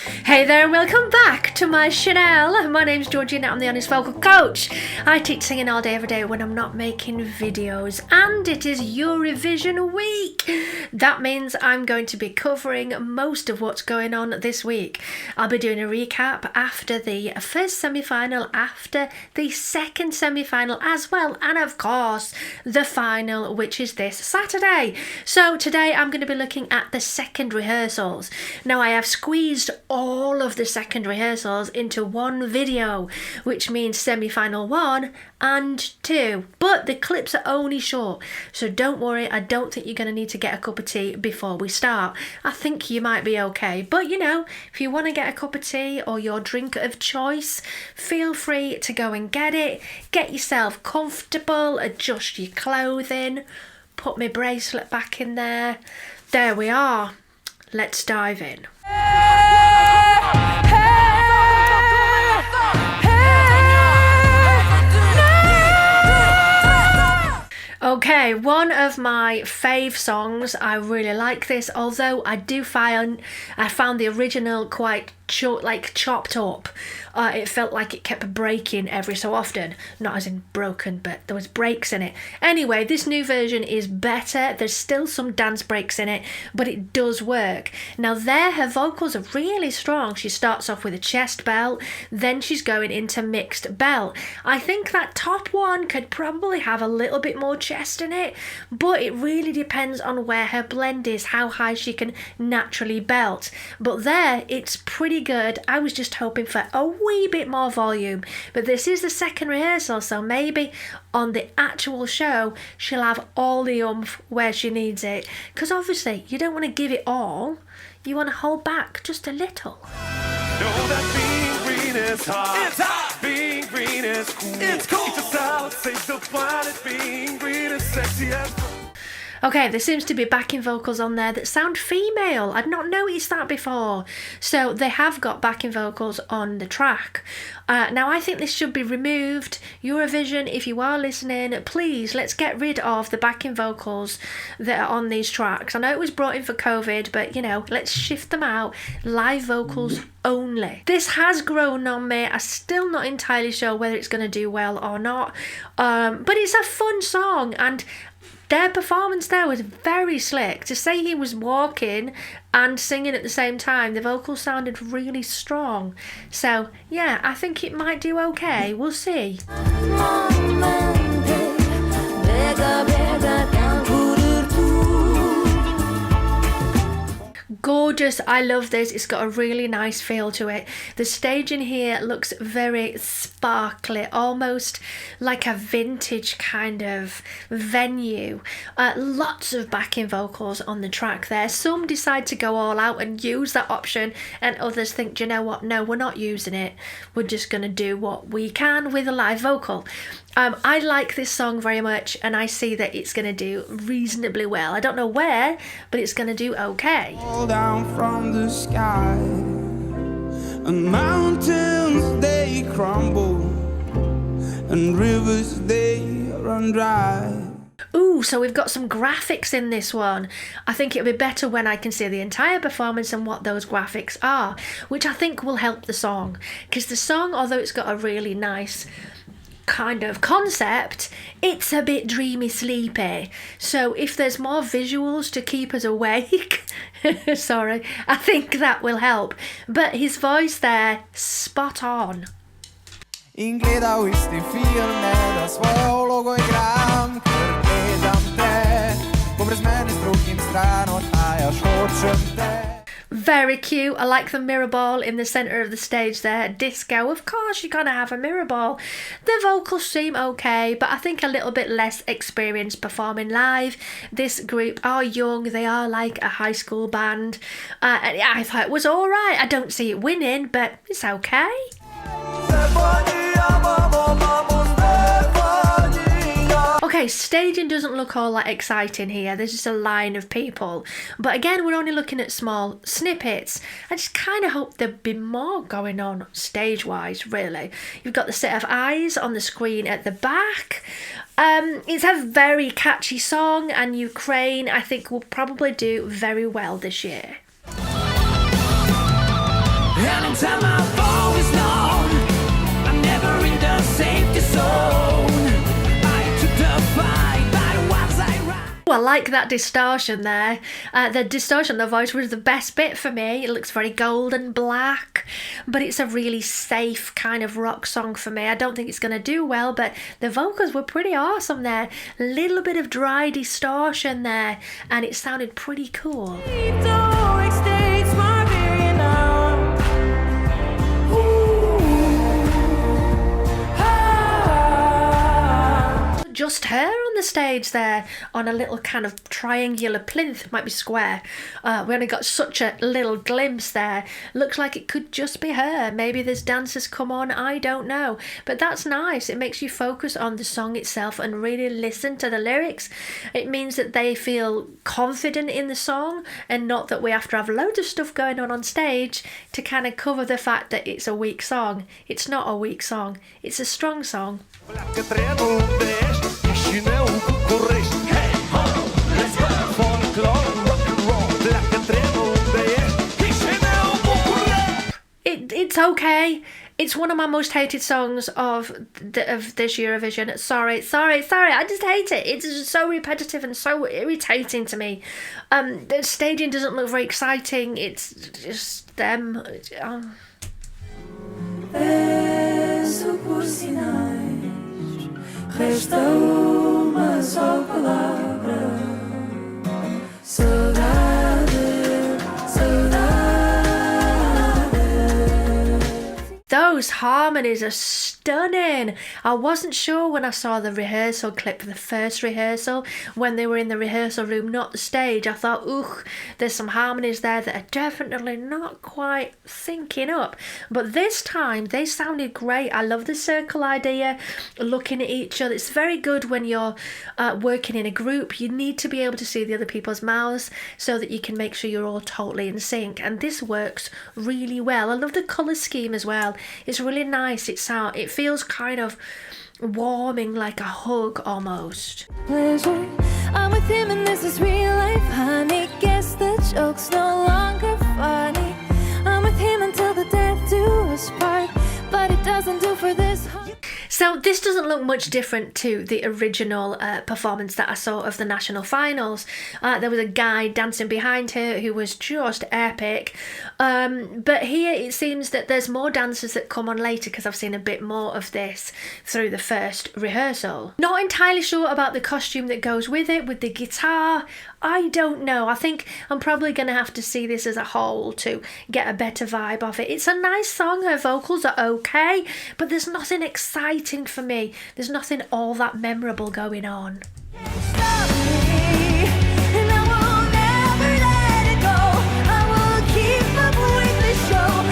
Hey there and welcome back to my channel. My name's Georgina, I'm the Honest Vocal Coach. I teach singing all day every day when I'm not making videos, and it is Eurovision week. That means I'm going to be covering most of what's going on this week. I'll be doing a recap after the first semi-final, after the second semi-final as well, and of course the final, which is this Saturday. So today I'm going to be looking at the second rehearsals. Now I have squeezed all of the second rehearsals into one video, which means semi-final 1 and 2, but the clips are only short, so don't worry, I don't think you're going to need to get a cup of tea before we start. I think you might be okay, but you know, if you want to get a cup of tea or your drink of choice, feel free to go and get it. Get yourself comfortable, adjust your clothing, put my bracelet back in there. There we are. Let's dive in. Okay, one of my fave songs. I really like this, although I found the original quite chopped up. It felt like it kept breaking every so often. Not as in broken, but there was breaks in it. Anyway, this new version is better. There's still some dance breaks in it, but it does work. Now there, her vocals are really strong. She starts off with a chest belt, then she's going into mixed belt. I think that top one could probably have a little bit more chest in it, but it really depends on where her blend is, how high she can naturally belt. But there, it's pretty good. I was just hoping for a wee bit more volume, but this is the second rehearsal, so maybe on the actual show she'll have all the oomph where she needs it, because obviously you don't want to give it all, you want to hold back just a little. Know that being green is hot. It's hot. Being green is cool. It's cool. It's a salad, saves the planet. Being green is sexy as cool. Okay, there seems to be backing vocals on there that sound female. I'd not noticed that before. So they have got backing vocals on the track. Now I think this should be removed. Eurovision, if you are listening, please, let's get rid of the backing vocals that are on these tracks. I know it was brought in for COVID, but you know, let's shift them out. Live vocals only. This has grown on me. I'm still not entirely sure whether it's going to do well or not. But it's a fun song, and their performance there was very slick. To say he was walking and singing at the same time, the vocals sounded really strong. So yeah, I think it might do okay. We'll see. Gorgeous, I love this. It's got a really nice feel to it. The staging here looks very sparkly, almost like a vintage kind of venue. Lots of backing vocals on the track there. Some decide to go all out and use that option, and others think, do you know what, no, we're not using it, we're just going to do what we can with a live vocal. I like this song very much, and I see that it's going to do reasonably well. I don't know where, but it's going to do okay. Fall down from the sky, and mountains they crumble, and rivers they run dry. Ooh, so we've got some graphics in this one. I think it'll be better when I can see the entire performance and what those graphics are, which I think will help the song. Because the song, although it's got a really nice kind of concept, it's a bit dreamy sleepy. So if there's more visuals to keep us awake, sorry, I think that will help. But his voice there, spot on. Ingleda visst I filmer, svål og I gram, kørledam te, kommer smennes broken strand og tire short te. Very cute. I like the mirror ball in the centre of the stage there. Disco, of course you're gonna have a mirror ball. The vocals seem okay, but I think a little bit less experienced performing live. This group are young, they are like a high school band. And I thought it was alright. I don't see it winning, but it's okay. Okay, staging doesn't look all that exciting here. There's just a line of people. But again, we're only looking at small snippets. I just kind of hope there'd be more going on stage-wise, really. You've got the set of eyes on the screen at the back. It's a very catchy song, and Ukraine, I think, will probably do very well this year. time I've always known I'm never in the safety zone. I took the fight, but once I ran. I like that distortion there. The distortion of the voice was the best bit for me. It looks very golden black, but it's a really safe kind of rock song for me. I don't think it's going to do well, but the vocals were pretty awesome there. A little bit of dry distortion there, and it sounded pretty cool. Just her on the stage there on a little kind of triangular plinth, might be square. We only got such a little glimpse there. Looks like it could just be her. Maybe there's dancers come on, I don't know. But that's nice. It makes you focus on the song itself and really listen to the lyrics. It means that they feel confident in the song and not that we have to have loads of stuff going on stage to kind of cover the fact that it's a weak song. It's not a weak song. It's a strong song. It's okay. It's one of my most hated songs of this Eurovision. Sorry. I just hate it. It's just so repetitive and so irritating to me. The staging doesn't look very exciting. It's just them. Resta uma só palavra. Saudade, saudade. Those harmonies are stunning. I wasn't sure when I saw the rehearsal clip for the first rehearsal, when they were in the rehearsal room, not the stage. I thought, ooh, there's some harmonies there that are definitely not quite syncing up. But this time, they sounded great. I love the circle idea, looking at each other. It's very good when you're working in a group. You need to be able to see the other people's mouths so that you can make sure you're all totally in sync. And this works really well. I love the colour scheme as well. It's really nice. It feels kind of warming, like a hug almost. Pleasure, I'm with him and this is real life, honey. Guess the joke's no longer funny. I'm with him until the death do us part, but it doesn't do for this. So this doesn't look much different to the original performance that I saw of the national finals. There was a guy dancing behind her who was just epic. But here it seems that there's more dancers that come on later because I've seen a bit more of this through the first rehearsal. Not entirely sure about the costume that goes with it, with the guitar. I don't know. I think I'm probably going to have to see this as a whole to get a better vibe of it. It's a nice song. Her vocals are okay, but there's nothing exciting for me. There's nothing all that memorable going on.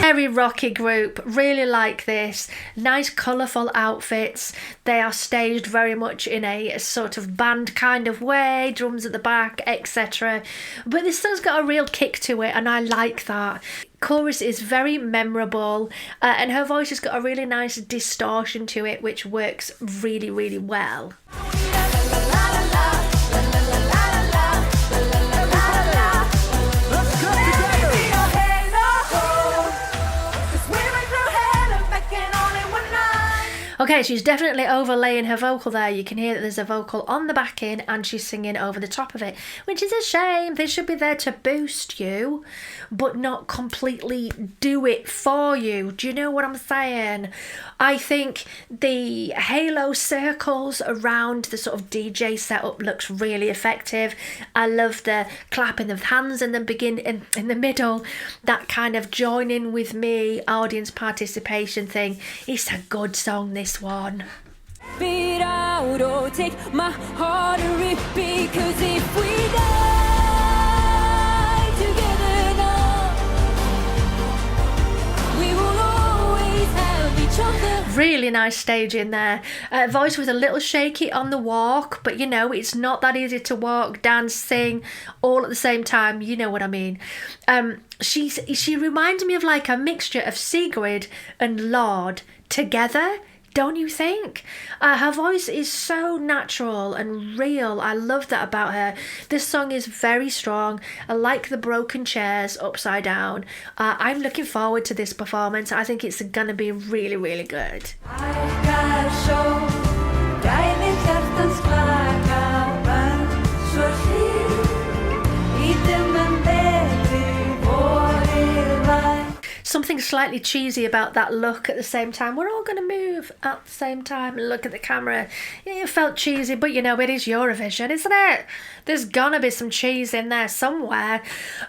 Very rocky group, really like this. Nice colourful outfits. They are staged very much in a sort of band kind of way, drums at the back, etc. But this song's got a real kick to it and I like that. Chorus is very memorable and her voice has got a really nice distortion to it which works really, really well. Okay, she's definitely overlaying her vocal there. You can hear that there's a vocal on the back end and she's singing over the top of it, which is a shame. They should be there to boost you, but not completely do it for you. Do you know what I'm saying? I think the halo circles around the sort of DJ setup looks really effective. I love the clapping of hands in the middle, that kind of join in with me audience participation thing. It's a good song, this one. Beat out or take my heart and rip, because if we die together now, we will always have each other. Really nice stage in there. Voice was a little shaky on the walk, but you know, it's not that easy to walk, dance, sing all at the same time. You know what I mean. She reminds me of like a mixture of Sigrid and Lorde together, Don't you think? Her voice is so natural and real. I love that about her. This song is very strong. I like the broken chairs upside down. I'm looking forward to this performance. I think it's gonna be really, really good. Something slightly cheesy about that look at the same time. We're all going to move at the same time and look at the camera. It felt cheesy, but you know, it is Eurovision, isn't it? There's gonna be some cheese in there somewhere.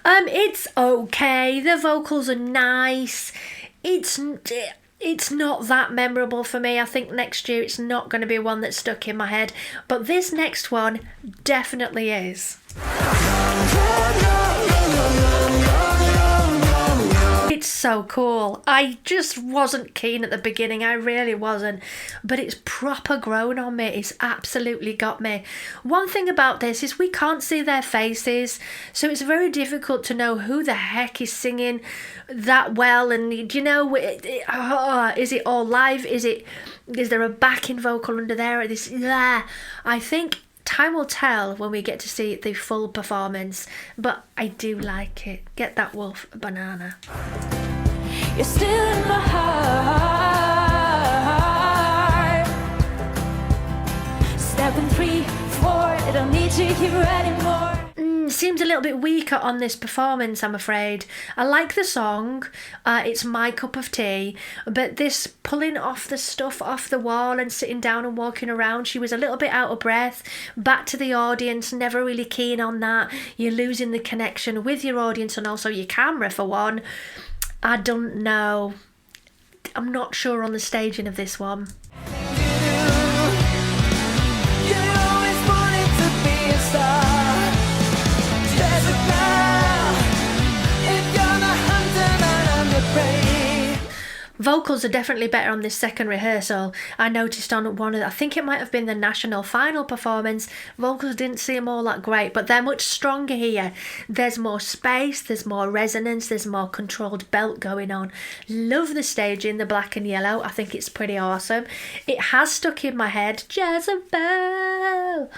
It's okay. The vocals are nice. It's not that memorable for me. I think next year it's not going to be one that's stuck in my head. But this next one definitely is. It's so cool. I just wasn't keen at the beginning. I really wasn't. But it's proper grown on me. It's absolutely got me. One thing about this is we can't see their faces. So it's very difficult to know who the heck is singing that well. And, you know, is it all live? Is there a backing vocal under there? I think time will tell when we get to see the full performance, but I do like it. Get that wolf a banana. You're still in my heart. Stepping 3, 4, I don't need to keep writing more. Seems a little bit weaker on this performance, I'm afraid. I like the song, it's my cup of tea, but this pulling off the stuff off the wall and sitting down and walking around, she was a little bit out of breath, back to the audience, never really keen on that. You're losing the connection with your audience and also your camera for one. I don't know. I'm not sure on the staging of this one. Vocals are definitely better on this second rehearsal. I noticed on one of I think it might have been the national final performance, vocals didn't seem all that great, but they're much stronger here. There's more space, there's more resonance, there's more controlled belt going on. Love the staging, the black and yellow. I think it's pretty awesome. It has stuck in my head. Jezebel.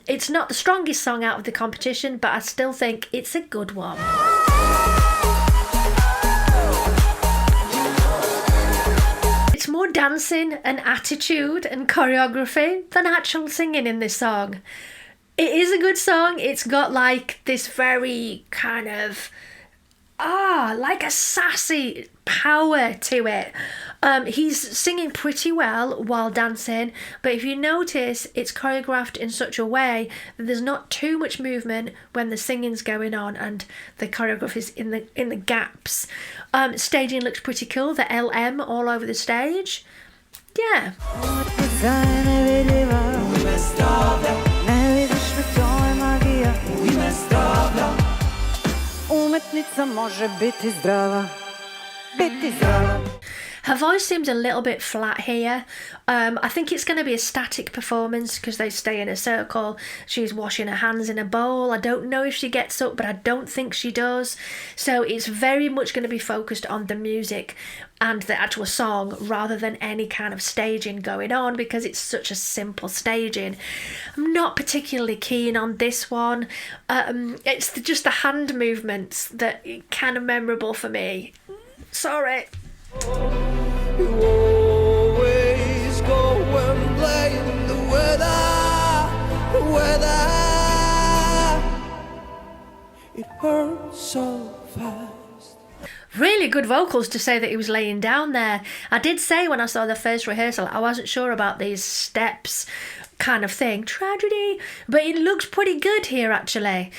It's not the strongest song out of the competition, but I still think it's a good one. It's more dancing and attitude and choreography than actual singing in this song. It is a good song. It's got like this very kind of like a sassy power to it. He's singing pretty well while dancing, but if you notice, it's choreographed in such a way that there's not too much movement when the singing's going on and the choreography's in the gaps. Staging looks pretty cool. The LM all over the stage. Yeah. Her voice seems a little bit flat here. I think it's going to be a static performance because they stay in a circle. She's washing her hands in a bowl. I don't know if she gets up, but I don't think she does. So it's very much going to be focused on the music and the actual song rather than any kind of staging going on because it's such a simple staging. I'm not particularly keen on this one. It's just the hand movements that are kind of memorable for me. Sorry. You always go and blame the weather. It hurts so fast. Really good vocals to say that he was laying down there. I did say when I saw the first rehearsal, I wasn't sure about these steps kind of thing. Tragedy. But it looks pretty good here, actually.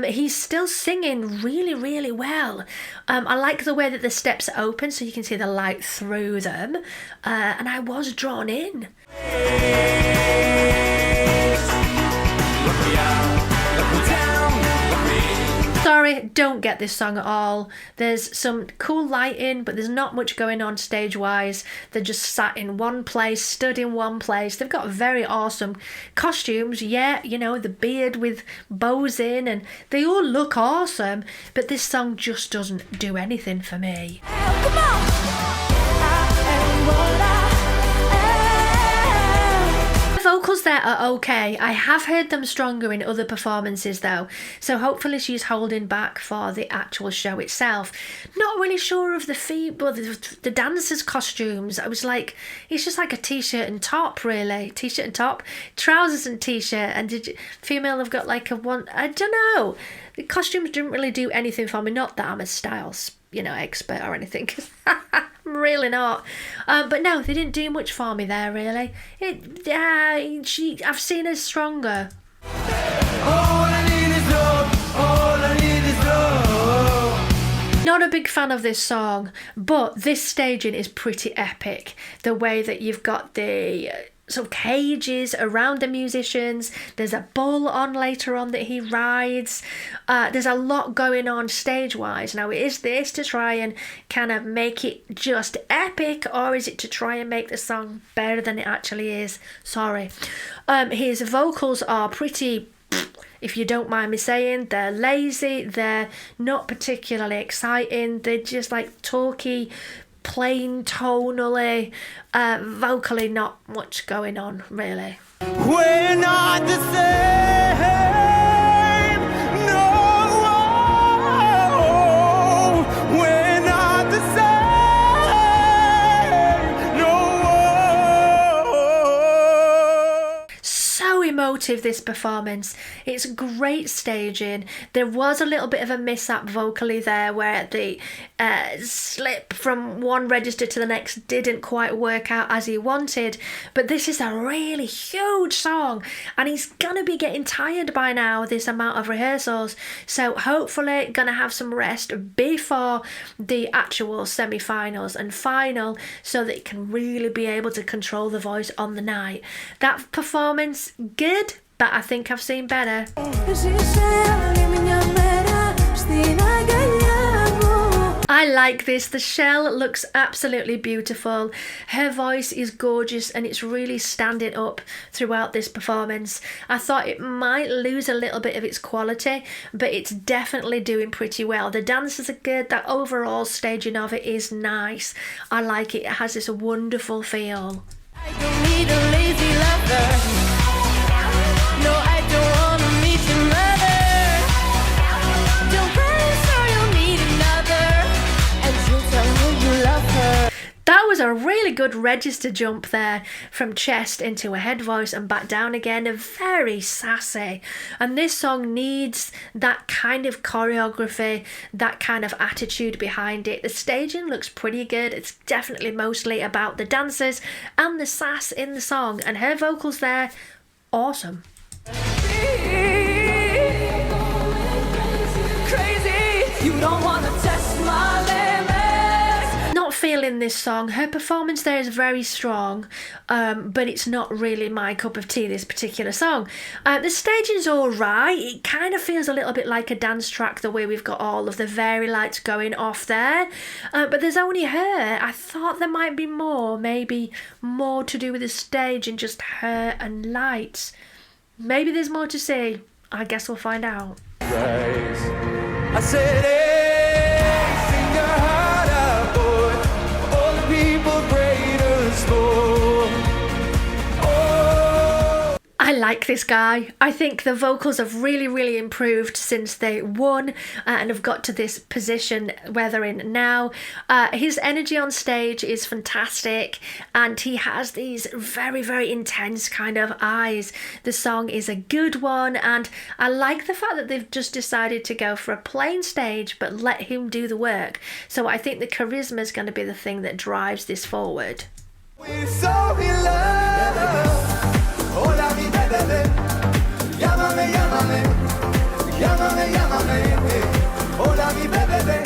He's still singing really, really well. I like the way that the steps are open so you can see the light through them. And I was drawn in. Sorry, don't get this song at all. There's some cool lighting, but there's not much going on stage-wise. They're just sat in one place, stood in one place. They've got very awesome costumes. Yeah, you know, the beard with bows in, and they all look awesome, but this song just doesn't do anything for me. Come on! vocals there are okay. I have heard them stronger in other performances though, so hopefully she's holding back for the actual show itself. Not really sure of the dancers' costumes. I was like, it's just like a t-shirt and top, really. T-shirt and top, trousers and t-shirt, and female have got like a one. I don't know. The costumes didn't really do anything for me. Not that I'm a styles, expert or anything. I'm really not. But no, they didn't do much for me there, really. I've seen her stronger. All I need is love, all I need is love. Not a big fan of this song, but this staging is pretty epic. The way that you've got the sort of cages around the musicians, there's a bull on later on that he rides. There's a lot going on stage wise. Now, is this to try and kind of make it just epic, or is it to try and make the song better than it actually is? Sorry. His vocals are pretty, if you don't mind me saying, they're lazy, they're not particularly exciting, they're just like talky, plain tonally, vocally not much going on really. We're not the same, no, we're not the same, no. So emotive, this performance. It's great staging. There was a little bit of a mishap vocally there where the slip from one register to the next didn't quite work out as he wanted, but this is a really huge song and he's gonna be getting tired by now, this amount of rehearsals, so hopefully gonna have some rest before the actual semi-finals and final so that he can really be able to control the voice on the night. That performance, good, but I think I've seen better. I like this. The shell looks absolutely beautiful. Her voice is gorgeous and it's really standing up throughout this performance. I thought it might lose a little bit of its quality, but it's definitely doing pretty well. The dancers are good. That overall staging of it is nice. I like it. It has this wonderful feel. I don't need a lazy lover. No, I don't wanna meet your mother. Don't promise her you'll meet another, and she'll tell you you love her. That was a really good register jump there, from chest into a head voice and back down again. Very sassy. And this song needs that kind of choreography, that kind of attitude behind it. The staging looks pretty good. It's definitely mostly about the dancers and the sass in the song, and her vocals there, awesome. Crazy, you don't wanna test my limits. Not feeling this song. Her performance there is very strong, but it's not really my cup of tea, this particular song. The staging's alright. It kind of feels a little bit like a dance track, the way we've got all of the fairy lights going off there, but there's only her. I thought there might be more, maybe more to do with the stage and just her and lights. Maybe there's more to see. I guess we'll find out. I said, hey, sing your heart out, boy. All the people greatest for. Oh. I like this guy. I think the vocals have really, really improved since they won and have got to this position where they're in now. His energy on stage is fantastic and he has these very, very intense kind of eyes. The song is a good one and I like the fact that they've just decided to go for a plain stage but let him do the work. So I think the charisma is going to be the thing that drives this forward. We're so in love. Hola mi bebé, llámame, llámame, llámame, llámame. Hola mi bebé.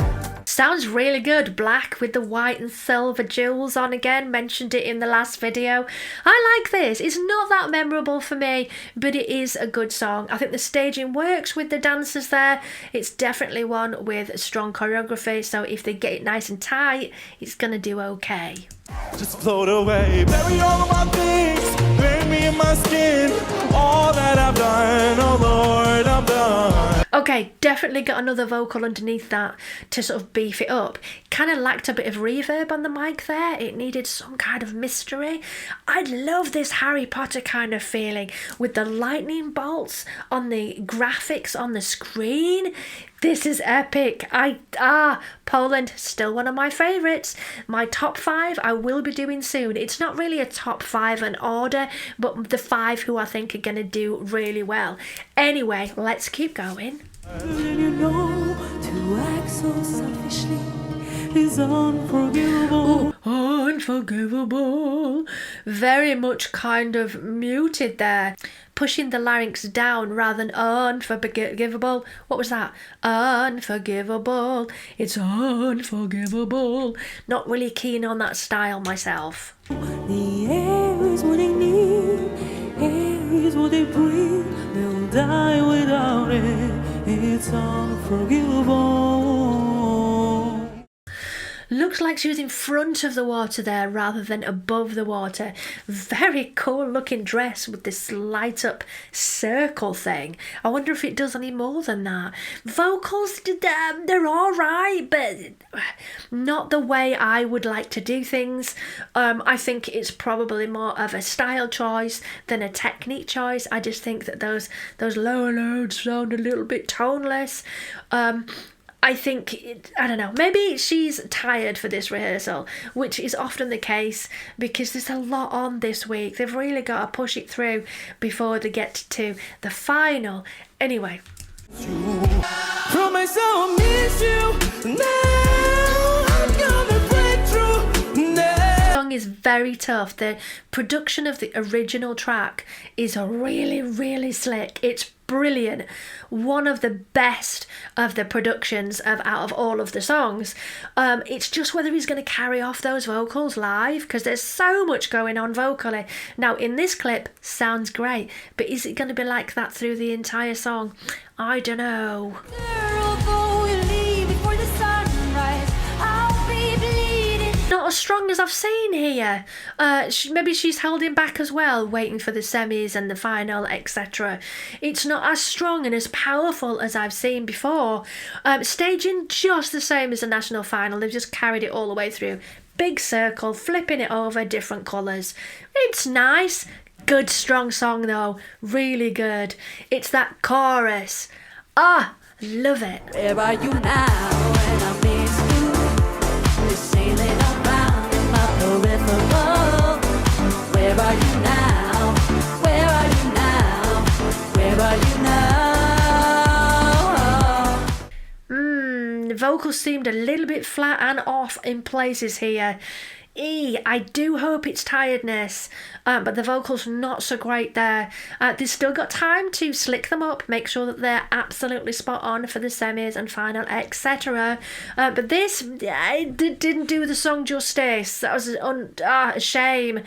Sounds really good. Black with the white and silver jewels on again. Mentioned it in the last video. I like this. It's not that memorable for me, but it is a good song. I think the staging works with the dancers there. It's definitely one with strong choreography, so if they get it nice and tight, it's gonna do okay. Just float away, bury all of my things, bury me in my skin, all that I've done, oh Lord, I've done. Okay, definitely got another vocal underneath that to sort of beef it up. Kind of lacked a bit of reverb on the mic there. It needed some kind of mystery. I love this Harry Potter kind of feeling with the lightning bolts on the graphics on the screen. This is epic. Poland, still one of my favourites. My top 5 I will be doing soon. It's not really a top 5 in order, but the 5 who I think are going to do really well. Anyway, let's keep going. And you know, to act so selfishly is unforgivable. Unforgivable. Very much kind of muted there. Pushing the larynx down rather than unforgivable. What was that? Unforgivable. It's unforgivable. Not really keen on that style myself. The air is what they need, air is what they breathe. They'll die without it. It's unforgivable. Looks like she was in front of the water there rather than above the water. Very cool looking dress with this light up circle thing. I wonder if it does any more than that. Vocals, they're alright, but not the way I would like to do things. I think it's probably more of a style choice than a technique choice. I just think that those lower notes sound a little bit toneless. I think, I don't know, maybe she's tired for this rehearsal, which is often the case because there's a lot on this week. They've really got to push it through before they get to the final. Anyway. Promise I'll miss you. Now I'm gonna break through. The song is very tough. The production of the original track is really, really slick. It's brilliant. One of the best of the productions out of all of the songs. It's just whether he's going to carry off those vocals live, because there's so much going on vocally. Now in this clip sounds great, but is it going to be like that through the entire song? I don't know. Not as strong as I've seen here. Maybe she's holding back as well, waiting for the semis and the final, etc. It's not as strong and as powerful as I've seen before. Staging just the same as the national final. They've just carried it all the way through. Big circle, flipping it over, different colours. It's nice. Good strong song though. Really good. It's that chorus. Love it. Where are you now when I miss you? We're sailing around in my peripheral. Where are you now? Where are you now? Where are you now? The vocals seemed a little bit flat and off in places here. I do hope it's tiredness, but the vocals not so great there. They've still got time to slick them up, make sure that they're absolutely spot on for the semis and final, etc. But this didn't do the song justice. That was a shame.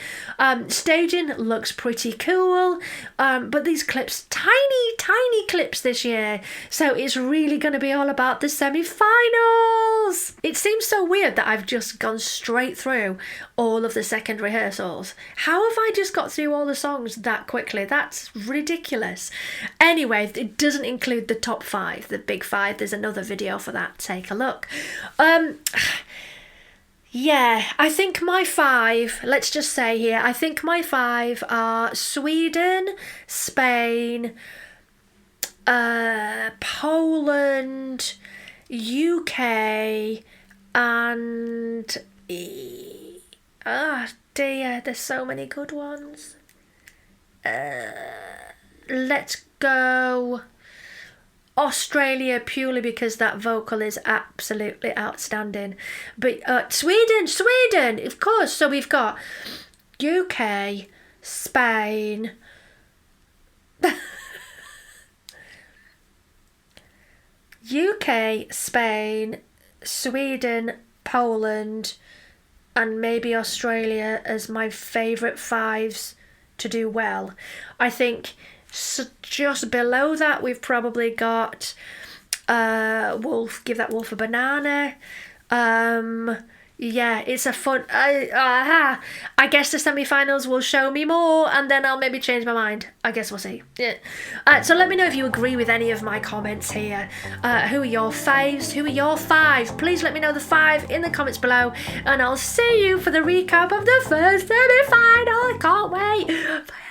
Staging looks pretty cool, but these clips, tiny clips this year, so it's really going to be all about the semi-finals. It seems so weird that I've just gone straight through all of the second rehearsals. How have I just got through all the songs that quickly? That's ridiculous. Anyway, it doesn't include the top 5, the big 5. There's another video for that. Take a look. Yeah, I think my 5, let's just say here, I think my 5 are Sweden, Spain, Poland, UK, and dear, there's so many good ones. Let's go Australia, purely because that vocal is absolutely outstanding. But Sweden, of course. So we've got UK, Spain, UK, Spain, Sweden, Poland, and maybe Australia as my favourite 5s to do well. I think just below that we've probably got Wolf, give that Wolf a banana. Yeah, it's a fun. I guess the semi-finals will show me more, and then I'll maybe change my mind. I guess we'll see. Yeah. So let me know if you agree with any of my comments here. Who are your faves? Who are your five? Please let me know the five in the comments below, and I'll see you for the recap of the first semi-final. I can't wait. Bye.